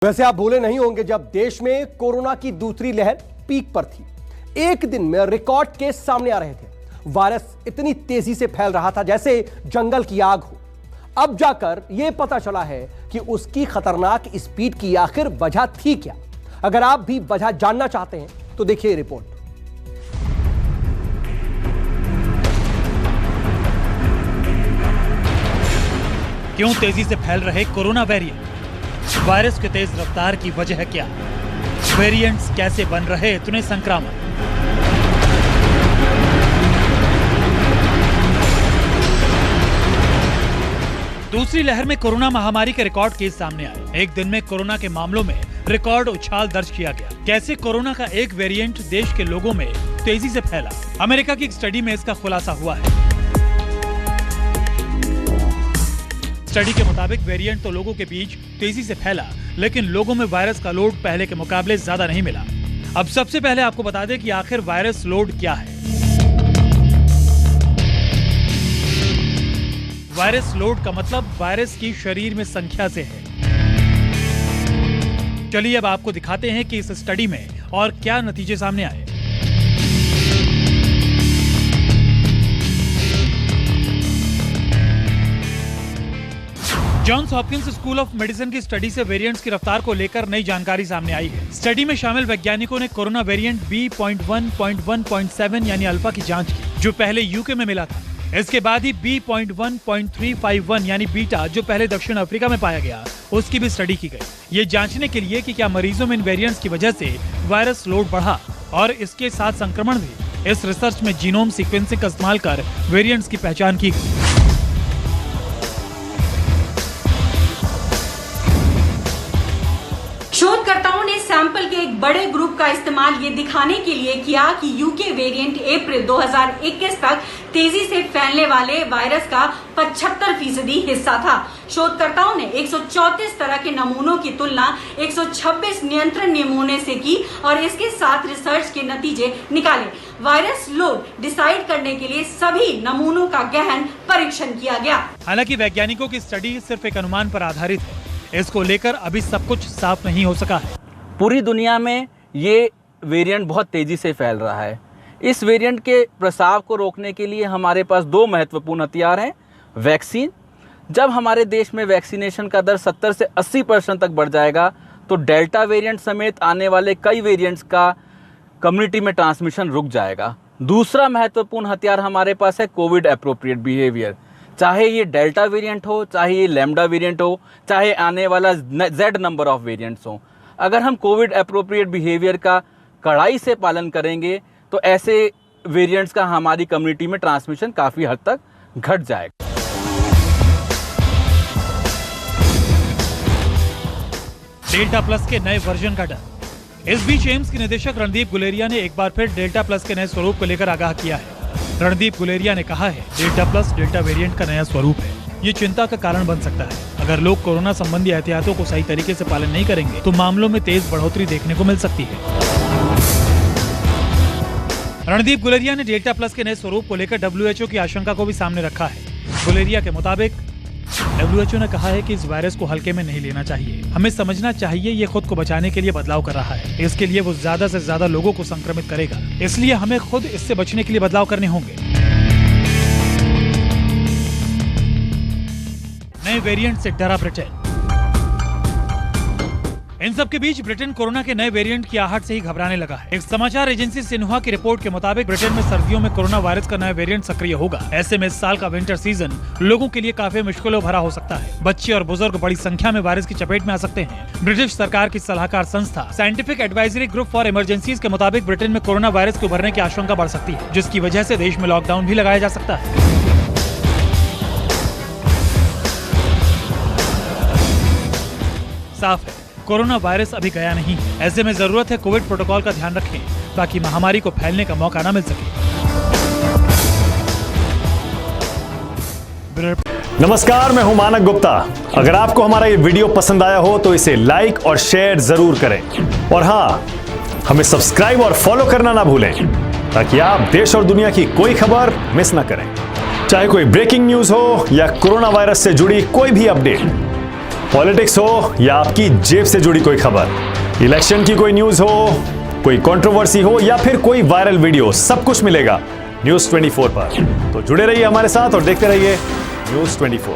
वैसे आप भूले नहीं होंगे जब देश में कोरोना की दूसरी लहर पीक पर थी, एक दिन में रिकॉर्ड केस सामने आ रहे थे। वायरस इतनी तेजी से फैल रहा था जैसे जंगल की आग हो। अब जाकर यह पता चला है कि उसकी खतरनाक स्पीड की आखिर वजह थी क्या। अगर आप भी वजह जानना चाहते हैं तो देखिए रिपोर्ट। क्यों तेजी से फैल रहे कोरोना वेरिएंट? वायरस के तेज रफ्तार की वजह क्या? वेरिएंट्स कैसे बन रहे इतने संक्रामक? दूसरी लहर में कोरोना महामारी के रिकॉर्ड केस सामने आए। एक दिन में कोरोना के मामलों में रिकॉर्ड उछाल दर्ज किया गया। कैसे कोरोना का एक वेरिएंट देश के लोगों में तेजी से फैला? अमेरिका की एक स्टडी में इसका खुलासा हुआ है। स्टडी के मुताबिक वेरिएंट तो लोगों के बीच तेजी से फैला, लेकिन लोगों में वायरस का लोड पहले के मुकाबले ज्यादा नहीं मिला। अब सबसे पहले आपको बता दें कि आखिर वायरस लोड क्या है। वायरस लोड का मतलब वायरस की शरीर में संख्या से है। चलिए अब आपको दिखाते हैं कि इस स्टडी में और क्या नतीजे सामने आए। Johns Hopkins School of Medicine की स्टडी से वेरिएंट्स की रफ्तार को लेकर नई जानकारी सामने आई है। स्टडी में शामिल वैज्ञानिकों ने कोरोना वेरिएंट B.1.1.7 यानी अल्फा की जांच की, जो पहले यूके में मिला था। इसके बाद ही B.1.351 यानी बीटा, जो पहले दक्षिण अफ्रीका में पाया गया, उसकी भी स्टडी की गई। ये जांचने के लिए कि क्या मरीजों में इन वेरिएंट्स की वजह से वायरस लोड बढ़ा और इसके साथ संक्रमण भी। इस रिसर्च में जीनोम सीक्वेंसिंग का इस्तेमाल कर वेरिएंट्स की पहचान की गई। शोधकर्ताओं ने सैंपल के एक बड़े ग्रुप का इस्तेमाल ये दिखाने के लिए किया कि यूके वेरिएंट अप्रैल 2021 तक तेजी से फैलने वाले वायरस का 75% हिस्सा था। शोधकर्ताओं ने 134 तरह के नमूनों की तुलना 126 नियंत्रण नमूने से की और इसके साथ रिसर्च के नतीजे निकाले। वायरस लोड डिसाइड करने के लिए सभी नमूनों का गहन परीक्षण किया गया। हालांकि वैज्ञानिकों की स्टडी सिर्फ एक अनुमान पर आधारित है। इसको लेकर अभी सब कुछ साफ नहीं हो सका है। पूरी दुनिया में ये वेरिएंट बहुत तेजी से फैल रहा है। इस वेरिएंट के प्रसार को रोकने के लिए हमारे पास दो महत्वपूर्ण हथियार हैं। वैक्सीन, जब हमारे देश में वैक्सीनेशन का दर 70 से 80% तक बढ़ जाएगा तो डेल्टा वेरिएंट समेत आने वाले कई वेरिएंट्स का कम्युनिटी में ट्रांसमिशन रुक जाएगा। दूसरा महत्वपूर्ण हथियार हमारे पास है कोविड एप्रोप्रिएट बिहेवियर। चाहे ये डेल्टा वेरिएंट हो, चाहे ये लैम्डा वेरिएंट हो, चाहे आने वाला Z नंबर ऑफ वेरिएंट्स हो, अगर हम कोविड एप्रोप्रिएट बिहेवियर का कड़ाई से पालन करेंगे तो ऐसे वेरिएंट्स का हमारी कम्युनिटी में ट्रांसमिशन काफ़ी हद तक घट जाएगा। डेल्टा प्लस के नए वर्जन का डर। इस बीच एम्स के निदेशक रणदीप गुलेरिया ने एक बार फिर डेल्टा प्लस के नए स्वरूप को लेकर आगाह किया है। रणदीप गुलेरिया ने कहा है, डेल्टा प्लस डेल्टा वेरिएंट का नया स्वरूप है। ये चिंता का कारण बन सकता है। अगर लोग कोरोना संबंधी एहतियातों को सही तरीके से पालन नहीं करेंगे तो मामलों में तेज बढ़ोतरी देखने को मिल सकती है। रणदीप गुलेरिया ने डेल्टा प्लस के नए स्वरूप को लेकर WHO की आशंका को भी सामने रखा है। गुलेरिया के मुताबिक WHO ने कहा है कि इस वायरस को हल्के में नहीं लेना चाहिए। हमें समझना चाहिए ये खुद को बचाने के लिए बदलाव कर रहा है। इसके लिए वो ज्यादा से ज्यादा लोगों को संक्रमित करेगा, इसलिए हमें खुद इससे बचने के लिए बदलाव करने होंगे। नए वेरिएंट से डरा ब्रिटेन। इन सब के बीच ब्रिटेन कोरोना के नए वेरिएंट की आहट से ही घबराने लगा है। एक समाचार एजेंसी सिन्हुआ की रिपोर्ट के मुताबिक ब्रिटेन में सर्दियों में कोरोना वायरस का नया वेरिएंट सक्रिय होगा। ऐसे में इस साल का विंटर सीजन लोगों के लिए काफी मुश्किलों भरा हो सकता है। बच्चे और बुजुर्ग बड़ी संख्या में वायरस की चपेट में आ सकते हैं। ब्रिटिश सरकार की सलाहकार संस्था scientific advisory group for emergencies के मुताबिक ब्रिटेन में कोरोना वायरस के उभरने की आशंका बढ़ सकती है, जिसकी वजह से देश में लॉकडाउन भी लगाया जा सकता है। साफ है, कोरोना वायरस अभी गया नहीं। ऐसे में जरूरत है कोविड प्रोटोकॉल का ध्यान रखें ताकि महामारी को फैलने का मौका न मिल सके। नमस्कार, मैं हूं मानक गुप्ता। अगर आपको हमारा ये वीडियो पसंद आया हो तो इसे लाइक और शेयर जरूर करें और हाँ, हमें सब्सक्राइब और फॉलो करना ना भूलें ताकि आप देश और दुनिया की कोई खबर मिस ना करें। चाहे कोई ब्रेकिंग न्यूज हो या कोरोना वायरस से जुड़ी कोई भी अपडेट, पॉलिटिक्स हो या आपकी जेब से जुड़ी कोई खबर, इलेक्शन की कोई न्यूज हो, कोई कंट्रोवर्सी हो या फिर कोई वायरल वीडियो, सब कुछ मिलेगा न्यूज़ 24 पर। तो जुड़े रहिए हमारे साथ और देखते रहिए न्यूज़ 24।